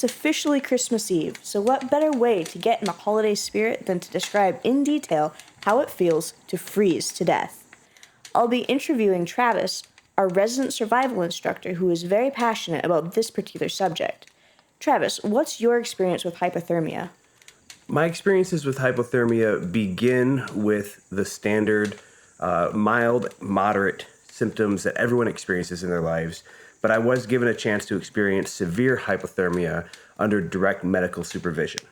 it's officially Christmas Eve, so what better way to get in the holiday spirit than to describe in detail how it feels to freeze to death? I'll be interviewing Travis, our resident survival instructor who is very passionate about this particular subject. Travis, what's your experience with hypothermia? My experiences with hypothermia begin with the standard mild, moderate symptoms that everyone experiences in their lives, but I was given a chance to experience severe hypothermia under direct medical supervision.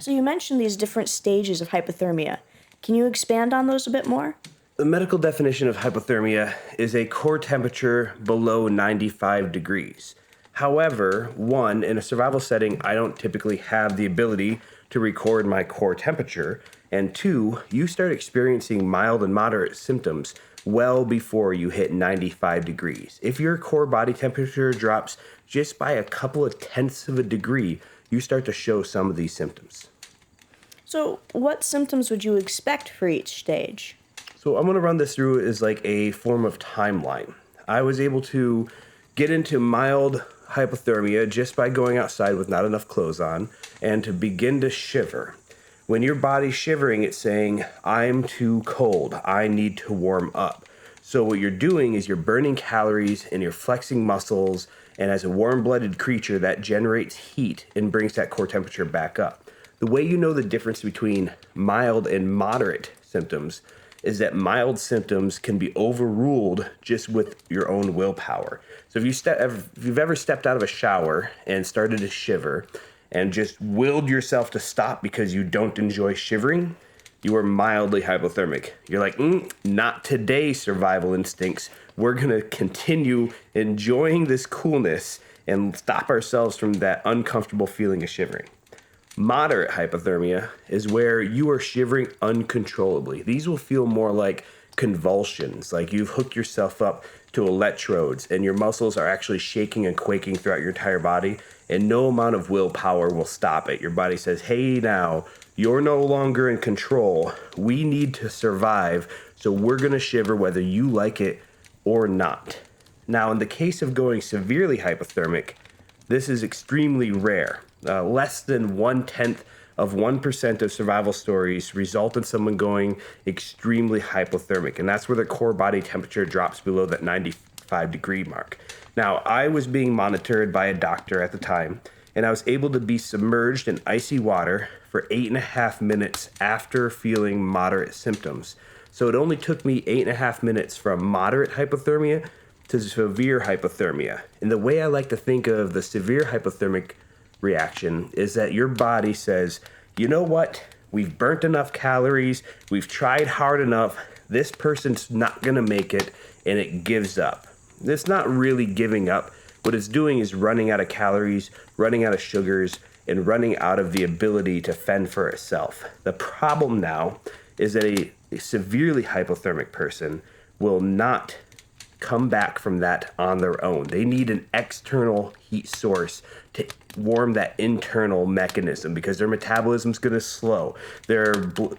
So you mentioned these different stages of hypothermia. Can you expand on those a bit more? The medical definition of hypothermia is a core temperature below 95 degrees. However, one, in a survival setting, I don't typically have the ability to record my core temperature, and two, you start experiencing mild and moderate symptoms well before you hit 95 degrees. If your core body temperature drops just by a couple of tenths of a degree, you start to show some of these symptoms. So what symptoms would you expect for each stage? So I'm going to run this through as like a form of timeline. I was able to get into mild hypothermia just by going outside with not enough clothes on and to begin to shiver. When your body's shivering, it's saying, I'm too cold, I need to warm up. So what you're doing is you're burning calories and you're flexing muscles, and as a warm-blooded creature, that generates heat and brings that core temperature back up. The way you know the difference between mild and moderate symptoms is that mild symptoms can be overruled just with your own willpower. So if you've ever stepped out of a shower and started to shiver and just willed yourself to stop because you don't enjoy shivering, you are mildly hypothermic. You're like, not today, survival instincts. We're going to continue enjoying this coolness and stop ourselves from that uncomfortable feeling of shivering. Moderate hypothermia is where you are shivering uncontrollably. These will feel more like convulsions, like you've hooked yourself up to electrodes and your muscles are actually shaking and quaking throughout your entire body, and no amount of willpower will stop it. Your body says, hey, now, you're no longer in control. We need to survive, so we're going to shiver whether you like it or not. Now, in the case of going severely hypothermic, this is extremely rare. Less than 0.1% of survival stories result in someone going extremely hypothermic, and that's where their core body temperature drops below that 95 degree mark. Now, I was being monitored by a doctor at the time, and I was able to be submerged in icy water for 8.5 minutes after feeling moderate symptoms. So it only took me 8.5 minutes from moderate hypothermia to severe hypothermia. And the way I like to think of the severe hypothermic reaction is that your body says, you know what? We've burnt enough calories. We've tried hard enough. This person's not going to make it, and it gives up. It's not really giving up. What it's doing is running out of calories, running out of sugars, and running out of the ability to fend for itself. The problem now is that a severely hypothermic person will not come back from that on their own. They need an external heat source to warm that internal mechanism because their metabolism's going to slow. Their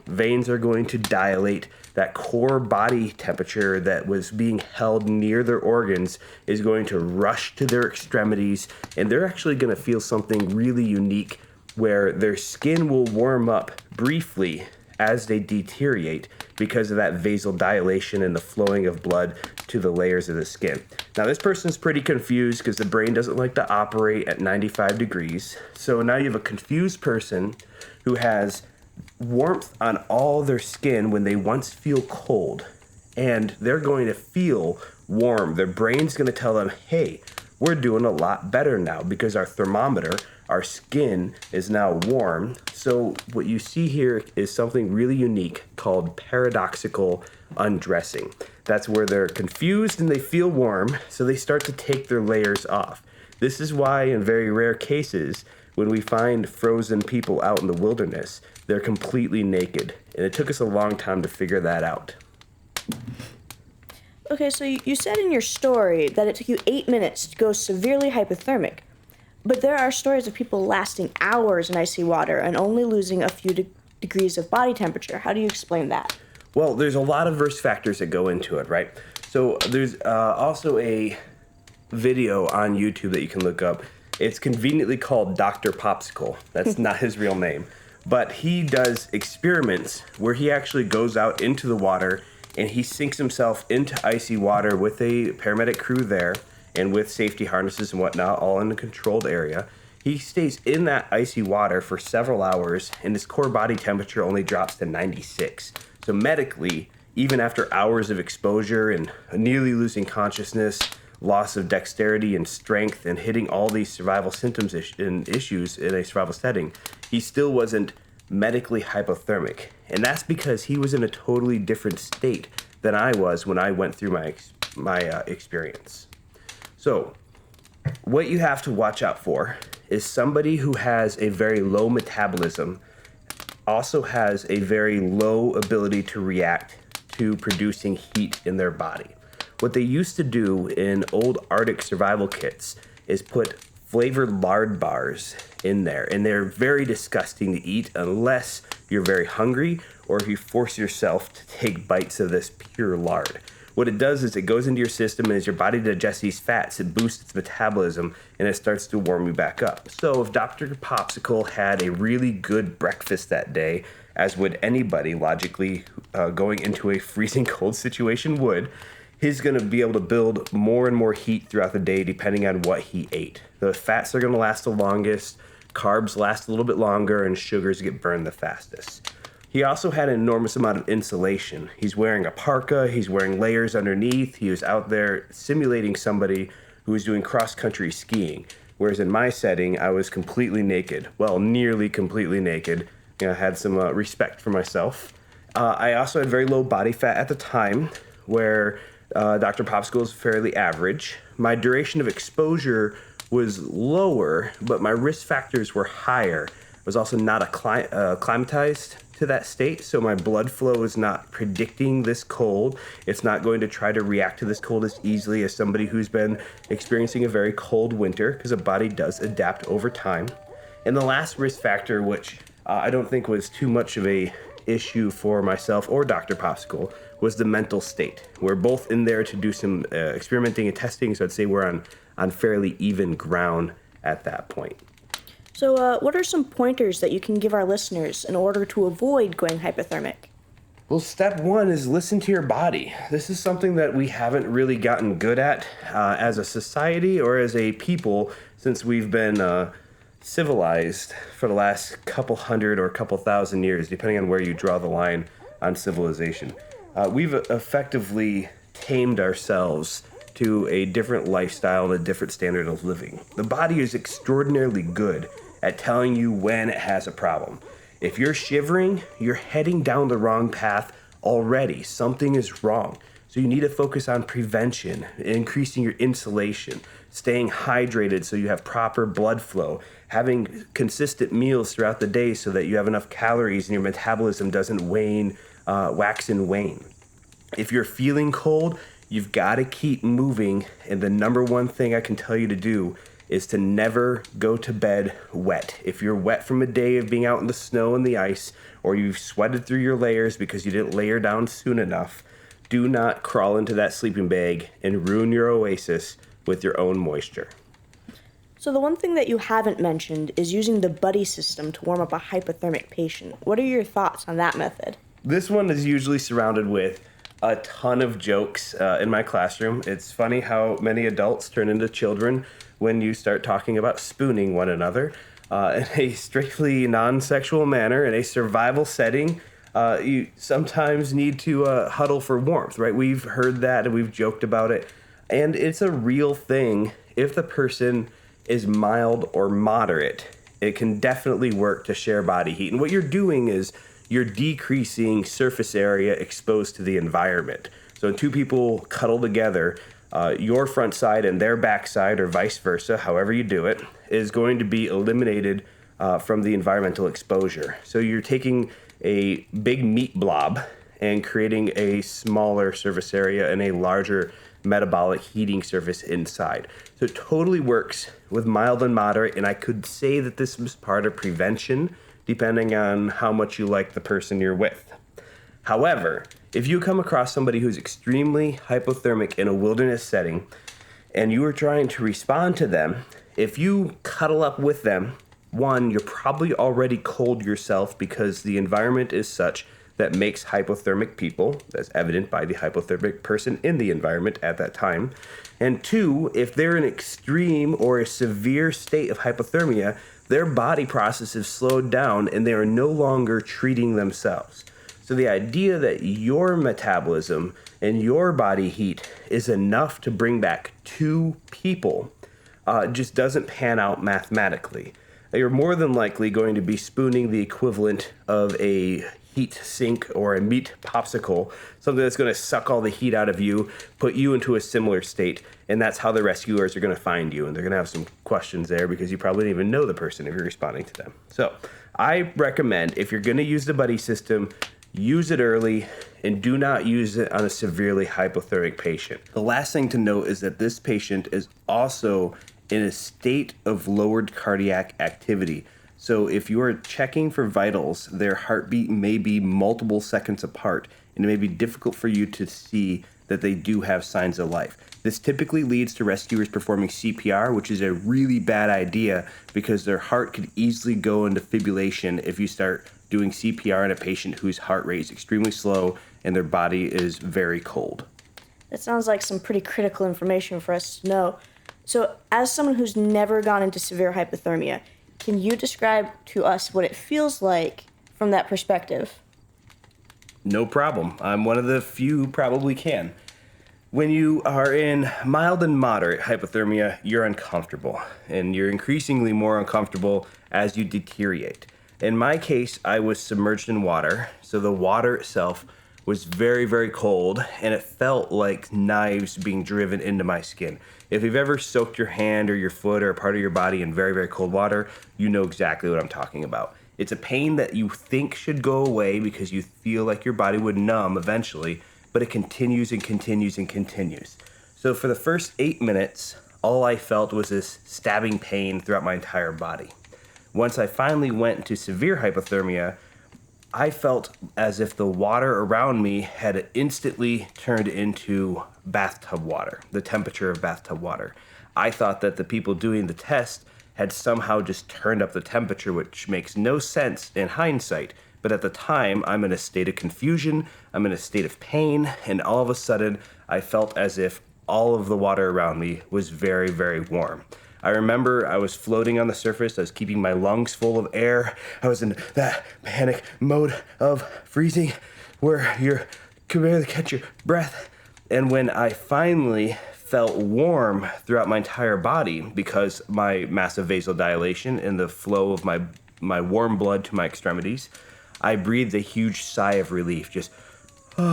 veins are going to dilate. That core body temperature that was being held near their organs is going to rush to their extremities, and they're actually going to feel something really unique where their skin will warm up briefly as they deteriorate because of that vasodilation and the flowing of blood to the layers of the skin. Now, this person's pretty confused because the brain doesn't like to operate at 95 degrees. So now you have a confused person who has warmth on all their skin when they once feel cold, and they're going to feel warm. Their brain's going to tell them, hey, we're doing a lot better now because our thermometer, our skin is now warm. So what you see here is something really unique called paradoxical undressing. That's where they're confused and they feel warm, so they start to take their layers off. This is why in very rare cases, when we find frozen people out in the wilderness, they're completely naked. And it took us a long time to figure that out. Okay, so you said in your story that it took you 8 minutes to go severely hypothermic. But there are stories of people lasting hours in icy water and only losing a few degrees of body temperature. How do you explain that? Well, there's a lot of risk factors that go into it, right? So there's also a video on YouTube that you can look up. It's conveniently called Dr. Popsicle. That's not his real name. But he does experiments where he actually goes out into the water and he sinks himself into icy water with a paramedic crew there and with safety harnesses and whatnot, all in a controlled area. He stays in that icy water for several hours, and his core body temperature only drops to 96. So medically, even after hours of exposure and nearly losing consciousness, loss of dexterity and strength, and hitting all these survival symptoms and issues in a survival setting, he still wasn't medically hypothermic. And that's because he was in a totally different state than I was when I went through my experience. So what you have to watch out for is somebody who has a very low metabolism also has a very low ability to react to producing heat in their body. What they used to do in old Arctic survival kits is put flavored lard bars in there, and they're very disgusting to eat unless you're very hungry or if you force yourself to take bites of this pure lard. What it does is it goes into your system, and as your body digests these fats, it boosts its metabolism and it starts to warm you back up. So if Dr. Popsicle had a really good breakfast that day, as would anybody logically going into a freezing cold situation would, he's going to be able to build more and more heat throughout the day depending on what he ate. The fats are going to last the longest, carbs last a little bit longer, and sugars get burned the fastest. He also had an enormous amount of insulation. He's wearing a parka, he's wearing layers underneath, he was out there simulating somebody who was doing cross-country skiing. Whereas in my setting, I was completely naked. Well, nearly completely naked. You know, I had some respect for myself. I also had very low body fat at the time, where Dr. Popsicle is fairly average. My duration of exposure was lower, but my risk factors were higher. I was also not acclimatized to that state, so my blood flow is not predicting this cold. It's not going to try to react to this cold as easily as somebody who's been experiencing a very cold winter, because the body does adapt over time. And the last risk factor, which I don't think was too much of a issue for myself or Dr. Popsicle, was the mental state. We're both in there to do some experimenting and testing, so I'd say we're on fairly even ground at that point. So what are some pointers that you can give our listeners in order to avoid going hypothermic? Well, step one is listen to your body. This is something that we haven't really gotten good at as a society or as a people since we've been civilized for the last couple hundred or couple thousand years, depending on where you draw the line on civilization. We've effectively tamed ourselves to a different lifestyle and a different standard of living. The body is extraordinarily good at telling you when it has a problem. If you're shivering, you're heading down the wrong path already. Something is wrong. So you need to focus on prevention, increasing your insulation, staying hydrated so you have proper blood flow, having consistent meals throughout the day so that you have enough calories and your metabolism doesn't wax and wane. If you're feeling cold, you've got to keep moving, and the number one thing I can tell you to do is to never go to bed wet. If you're wet from a day of being out in the snow and the ice, or you've sweated through your layers because you didn't layer down soon enough, do not crawl into that sleeping bag and ruin your oasis with your own moisture. So the one thing that you haven't mentioned is using the buddy system to warm up a hypothermic patient. What are your thoughts on that method? This one is usually surrounded with a ton of jokes in my classroom. It's funny how many adults turn into children when you start talking about spooning one another in a strictly non-sexual manner in a survival setting. You sometimes need to huddle for warmth, right? We've heard that and we've joked about it, and it's a real thing. If the person is mild or moderate, it can definitely work to share body heat. And what you're doing is you're decreasing surface area exposed to the environment. So when two people cuddle together, your front side and their back side, or vice versa, however you do it, is going to be eliminated from the environmental exposure. So you're taking a big meat blob and creating a smaller surface area and a larger metabolic heating surface inside. So it totally works with mild and moderate, and I could say that this was part of prevention, depending on how much you like the person you're with. However, if you come across somebody who's extremely hypothermic in a wilderness setting, and you are trying to respond to them, if you cuddle up with them, one, you're probably already cold yourself because the environment is such that makes hypothermic people, as evident by the hypothermic person in the environment at that time. And two, if they're in extreme or a severe state of hypothermia, their body process has slowed down and they are no longer treating themselves. So the idea that your metabolism and your body heat is enough to bring back two people just doesn't pan out mathematically. You're more than likely going to be spooning the equivalent of a heat sink or a meat popsicle, something that's going to suck all the heat out of you, put you into a similar state, and that's how the rescuers are going to find you. And they're going to have some questions there because you probably didn't even know the person if you're responding to them. So I recommend, if you're going to use the buddy system, use it early and do not use it on a severely hypothermic patient. The last thing to note is that this patient is also in a state of lowered cardiac activity. So if you are checking for vitals, their heartbeat may be multiple seconds apart, and it may be difficult for you to see that they do have signs of life. This typically leads to rescuers performing CPR, which is a really bad idea because their heart could easily go into fibrillation if you start doing CPR in a patient whose heart rate is extremely slow and their body is very cold. That sounds like some pretty critical information for us to know. So, as someone who's never gone into severe hypothermia, can you describe to us what it feels like from that perspective? No problem. I'm one of the few who probably can. When you are in mild and moderate hypothermia, you're uncomfortable, and you're increasingly more uncomfortable as you deteriorate. In my case, I was submerged in water, so the water itself was very, very cold, and it felt like knives being driven into my skin. If you've ever soaked your hand or your foot or a part of your body in very, very cold water, you know exactly what I'm talking about. It's a pain that you think should go away because you feel like your body would numb eventually, but it continues and continues and continues. So for the first 8 minutes, all I felt was this stabbing pain throughout my entire body. Once I finally went into severe hypothermia, I felt as if the water around me had instantly turned into bathtub water, the temperature of bathtub water. I thought that the people doing the test had somehow just turned up the temperature, which makes no sense in hindsight. But at the time, I'm in a state of confusion, I'm in a state of pain, and all of a sudden, I felt as if all of the water around me was very, very warm. I remember I was floating on the surface. I was keeping my lungs full of air. I was in that panic mode of freezing where you can barely catch your breath. And when I finally felt warm throughout my entire body because my massive vasodilation and the flow of my warm blood to my extremities, I breathed a huge sigh of relief, just, and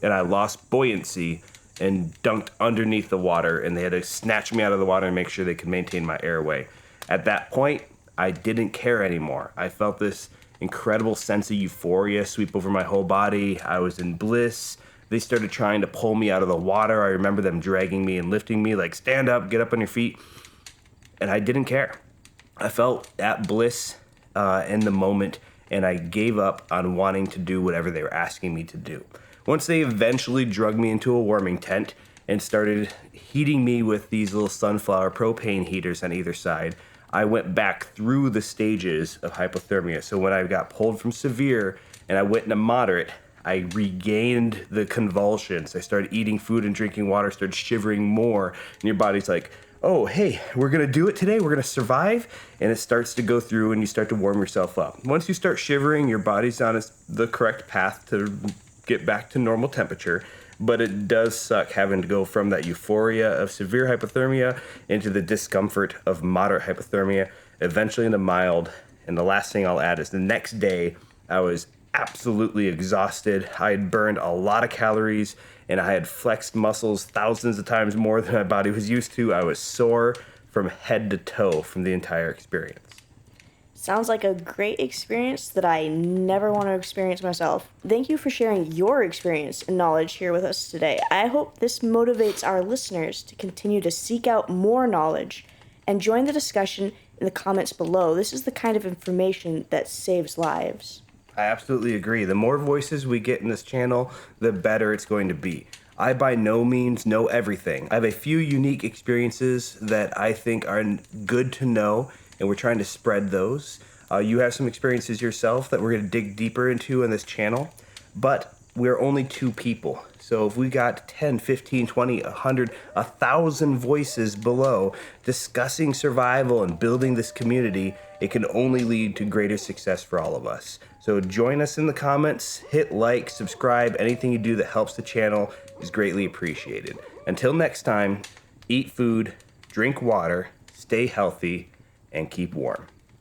I lost buoyancy and dunked underneath the water, and they had to snatch me out of the water and make sure they could maintain my airway. At that point, I didn't care anymore. I felt this incredible sense of euphoria sweep over my whole body. I was in bliss. They started trying to pull me out of the water. I remember them dragging me and lifting me, like, stand up, get up on your feet. And I didn't care. I felt at bliss in the moment, and I gave up on wanting to do whatever they were asking me to do. Once they eventually drug me into a warming tent and started heating me with these little sunflower propane heaters on either side, I went back through the stages of hypothermia. So when I got pulled from severe and I went into moderate, I regained the convulsions. I started eating food and drinking water, started shivering more, and your body's like, oh, hey, we're going to do it today. We're going to survive. And it starts to go through and you start to warm yourself up. Once you start shivering, your body's on the correct path to get back to normal temperature, but it does suck having to go from that euphoria of severe hypothermia into the discomfort of moderate hypothermia, eventually into mild. And the last thing I'll add is the next day, I was absolutely exhausted. I had burned a lot of calories and I had flexed muscles thousands of times more than my body was used to. I was sore from head to toe from the entire experience. Sounds like a great experience that I never want to experience myself. Thank you for sharing your experience and knowledge here with us today. I hope this motivates our listeners to continue to seek out more knowledge and join the discussion in the comments below. This is the kind of information that saves lives. I absolutely agree. The more voices we get in this channel, the better it's going to be. I by no means know everything. I have a few unique experiences that I think are good to know, and we're trying to spread those. You have some experiences yourself that we're going to dig deeper into in this channel, but we're only two people. So if we got 10, 15, 20, 100, 1,000 voices below discussing survival and building this community, it can only lead to greater success for all of us. So join us in the comments, hit like, subscribe, anything you do that helps the channel is greatly appreciated. Until next time, eat food, drink water, stay healthy, and keep warm.